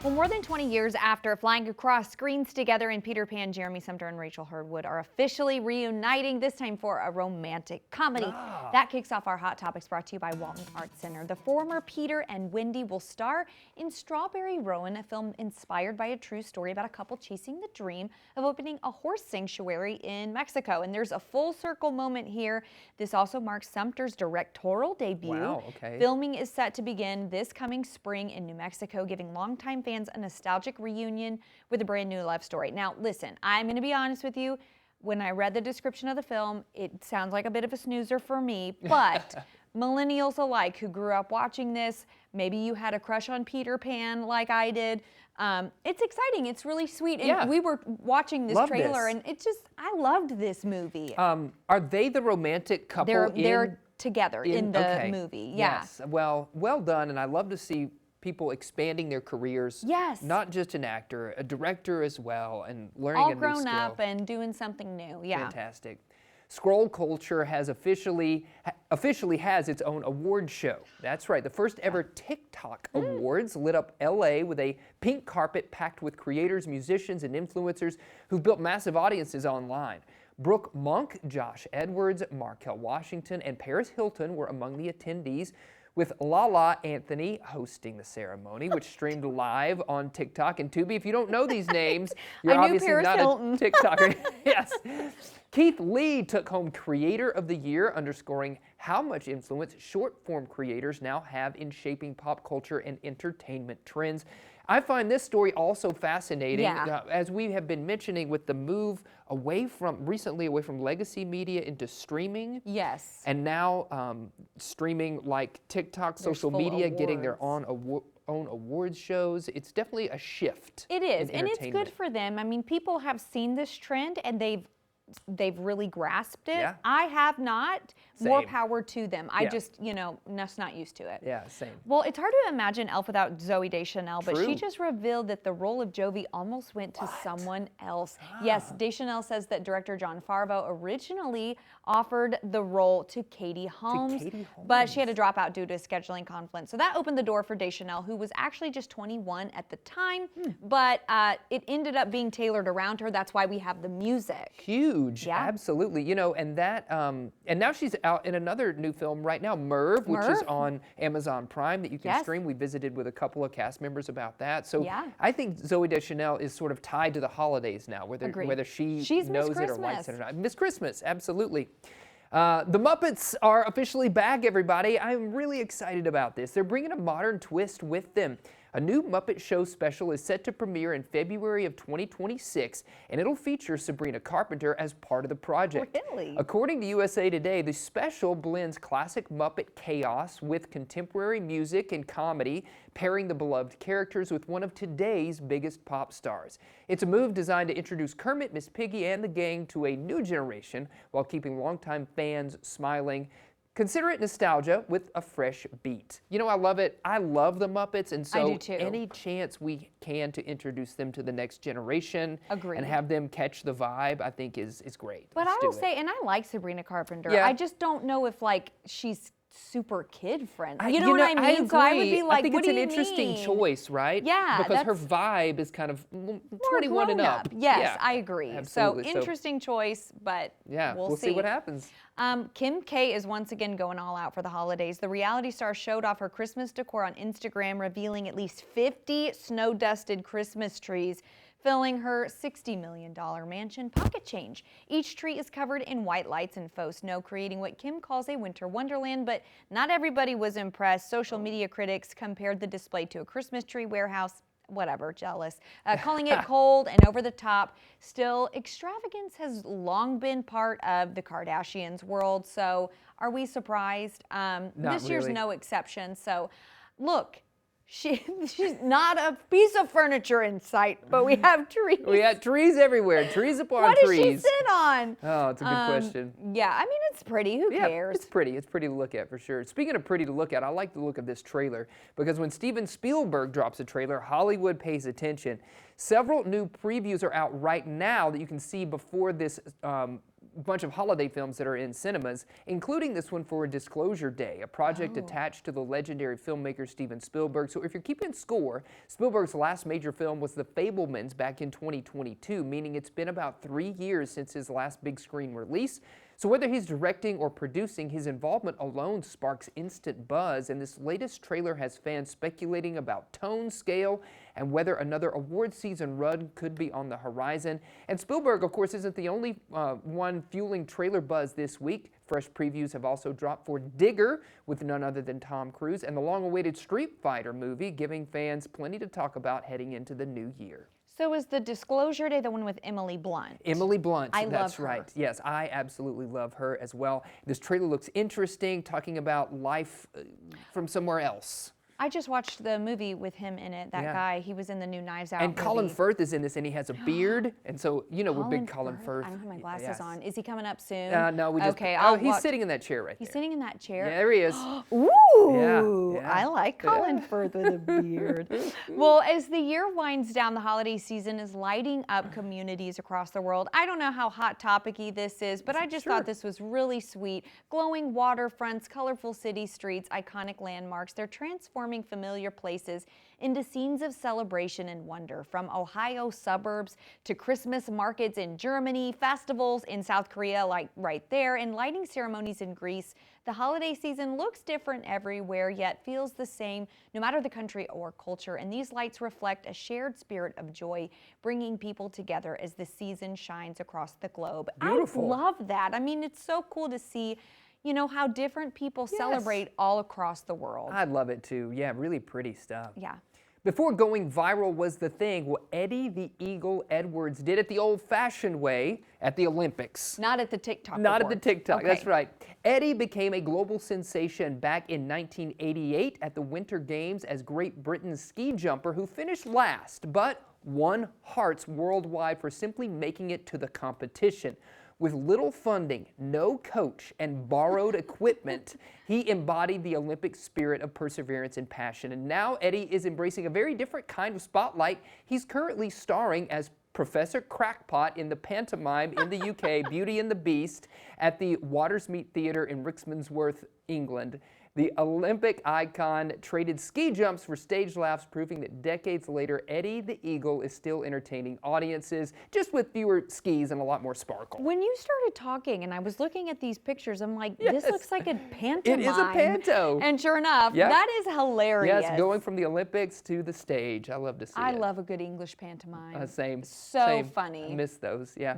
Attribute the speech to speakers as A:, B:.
A: Well, more than 20 years after flying across screens together in Peter Pan, Jeremy Sumter and Rachel Hurd-Wood are officially reuniting, this time for a romantic comedy. That kicks off our Hot Topics, brought to you by Walton Arts Center. The former Peter and Wendy will star in Strawberry Rowan, a film inspired by a true story about a couple chasing the dream of opening a horse sanctuary in Mexico. And there's a full circle moment here. This also marks Sumter's directorial debut.
B: Wow, okay.
A: Filming is set to begin this coming spring in New Mexico, giving longtime fans a nostalgic reunion with a brand new love story. Now, listen, I'm going to be honest with you. When I read the description of the film, it sounds like a bit of a snoozer for me, but millennials alike who grew up watching this, maybe you had a crush on Peter Pan like I did. It's exciting. It's really sweet. And
B: Yeah.
A: we were watching this trailer, and it just, I loved this movie.
B: Are they the romantic couple?
A: They're together in the movie. Yeah.
B: Yes. Well done. And I love to see people expanding their careers.
A: Yes.
B: Not just an actor, a director as well, and learning
A: All
B: a new
A: grown
B: skill.
A: up and doing something new. Yeah.
B: Fantastic. Scroll Culture has officially has its own award show. That's right. The first ever TikTok Awards lit up LA with a pink carpet packed with creators, musicians, and influencers who've built massive audiences online. Brooke Monk, Josh Edwards, Markel Washington, and Paris Hilton were among the attendees, with Lala Anthony hosting the ceremony, which streamed live on TikTok and Tubi. If you don't know these names, you're obviously
A: Paris
B: not
A: Hilton.
B: a TikToker. Yes. Keith Lee took home Creator of the Year, underscoring how much influence short-form creators now have in shaping pop culture and entertainment trends. I find this story also fascinating, as we have been mentioning, with the move recently away from legacy media into streaming.
A: Yes.
B: And now streaming like TikTok, social media, getting their own awards shows. It's definitely a shift.
A: It is, and it's good for them. I mean, people have seen this trend and they've really grasped it.
B: Yeah.
A: I have not.
B: Same.
A: More power to them. I
B: Yeah.
A: just, just not used to it.
B: Yeah, same.
A: Well, it's hard to imagine Elf without Zooey Deschanel, but she just revealed that the role of Jovi almost went to someone else. Yes, Deschanel says that director Jon Favreau originally offered the role to Katie Holmes, but she had to drop out due to a scheduling conflict. So that opened the door for Deschanel, who was actually just 21 at the time, but it ended up being tailored around her. That's why we have the music.
B: Huge, absolutely. And that, and now she's out in another new film right now, Merv, which is on Amazon Prime that you can stream. We visited with a couple of cast members about that. So I think Zooey Deschanel is sort of tied to the holidays now, whether she knows it or likes it or not. Miss Christmas, absolutely. The Muppets are officially back, everybody. I'm really excited about this. They're bringing a modern twist with them. A new Muppet Show special is set to premiere in February of 2026, and it'll feature Sabrina Carpenter as part of the project.
A: Really?
B: According to USA Today, the special blends classic Muppet chaos with contemporary music and comedy, pairing the beloved characters with one of today's biggest pop stars. It's a move designed to introduce Kermit, Miss Piggy, and the gang to a new generation while keeping longtime fans smiling. Consider it nostalgia with a fresh beat. I love it. I love the Muppets, and so
A: I do too.
B: Any chance we can to introduce them to the next generation
A: Agreed.
B: and have them catch the vibe, I think is great.
A: But
B: Let's
A: I will
B: do it.
A: say, and I like Sabrina Carpenter.
B: Yeah.
A: I just don't know if super kid friendly.
B: You
A: know what I mean?
B: agree.
A: So I would be like,
B: I think
A: what
B: it's
A: do
B: an
A: you
B: interesting
A: mean?
B: choice, right?
A: Yeah,
B: because her vibe is kind of 21 and up.
A: Yes,
B: Yeah,
A: I agree.
B: absolutely.
A: So interesting choice, but we'll see
B: what happens.
A: Kim K is once again going all out for the holidays. The reality star showed off her Christmas decor on Instagram, revealing at least 50 snow-dusted Christmas trees, filling her $60 million mansion pocket change. Each tree is covered in white lights and faux snow, creating what Kim calls a winter wonderland, but not everybody was impressed. Social media critics compared the display to a Christmas tree warehouse. Whatever, jealous. Calling it cold and over the top. Still, extravagance has long been part of the Kardashians' world, so are we surprised? This year's no exception. So, look, she's not a piece of furniture in sight, but we have trees.
B: We got trees everywhere, trees upon
A: what
B: trees.
A: What does she sit on?
B: Oh, it's a good question.
A: Yeah, I mean, it's pretty. Who cares?
B: It's pretty. It's pretty to look at for sure. Speaking of pretty to look at, I like the look of this trailer because when Steven Spielberg drops a trailer, Hollywood pays attention. Several new previews are out right now that you can see before this bunch of holiday films that are in cinemas, including this one for Disclosure Day, a project attached to the legendary filmmaker Steven Spielberg. So if you're keeping score, Spielberg's last major film was The Fabelmans back in 2022, meaning it's been about 3 years since his last big screen release. So whether he's directing or producing, his involvement alone sparks instant buzz, and this latest trailer has fans speculating about tone, scale, and whether another award season run could be on the horizon. And Spielberg, of course, isn't the only one fueling trailer buzz this week. Fresh previews have also dropped for Digger with none other than Tom Cruise, and the long-awaited Street Fighter movie, giving fans plenty to talk about heading into the new year.
A: So is the Disclosure Day the one with Emily Blunt?
B: Emily Blunt,
A: that's
B: right.
A: Her.
B: Yes, I absolutely love her as well. This trailer looks interesting, talking about life from somewhere else.
A: I just watched the movie with him in it, that guy. He was in the new Knives Out
B: And
A: movie.
B: Colin Firth is in this, and he has a beard, and so, you know, we're big Colin Firth.
A: I don't have my glasses on. Is he coming up soon?
B: No, we just...
A: Okay,
B: he's sitting in that chair right there.
A: He's sitting in that chair?
B: Yeah, there he is.
A: Ooh,
B: yeah.
A: I like Colin Firth with a beard. Well, as the year winds down, the holiday season is lighting up communities across the world. I don't know how hot topic-y this is, but I just thought this was really sweet. Glowing waterfronts, colorful city streets, iconic landmarks. They're transforming familiar places into scenes of celebration and wonder, from Ohio suburbs to Christmas markets in Germany, festivals in South Korea, like right there, and lighting ceremonies in Greece. The holiday season looks different everywhere, yet feels the same no matter the country or culture. And these lights reflect a shared spirit of joy, bringing people together as the season shines across the globe.
B: Beautiful.
A: I love that. I mean, it's so cool to see, you know, how different people celebrate all across the world.
B: I love it too. Yeah, really pretty stuff.
A: Yeah.
B: Before going viral was the thing, what Eddie the Eagle Edwards did it the old-fashioned way at the Olympics.
A: Not at the TikTok
B: Not
A: awards.
B: at the TikTok,
A: Okay.
B: That's right. Eddie became a global sensation back in 1988 at the Winter Games as Great Britain's ski jumper who finished last, but won hearts worldwide for simply making it to the competition. With little funding, no coach, and borrowed equipment, he embodied the Olympic spirit of perseverance and passion. And now Eddie is embracing a very different kind of spotlight. He's currently starring as Professor Crackpot in the pantomime in the UK, Beauty and the Beast, at the Watersmeet Theatre in Rickmansworth, England. The Olympic icon traded ski jumps for stage laughs, proving that decades later, Eddie the Eagle is still entertaining audiences, just with fewer skis and a lot more sparkle.
A: When you started talking and I was looking at these pictures, I'm like, this looks like a pantomime.
B: It is a panto.
A: And sure enough, that is hilarious.
B: Yes, going from the Olympics to the stage. I love to see it.
A: I love a good English pantomime.
B: Same.
A: So
B: same.
A: funny.
B: I miss those, yeah.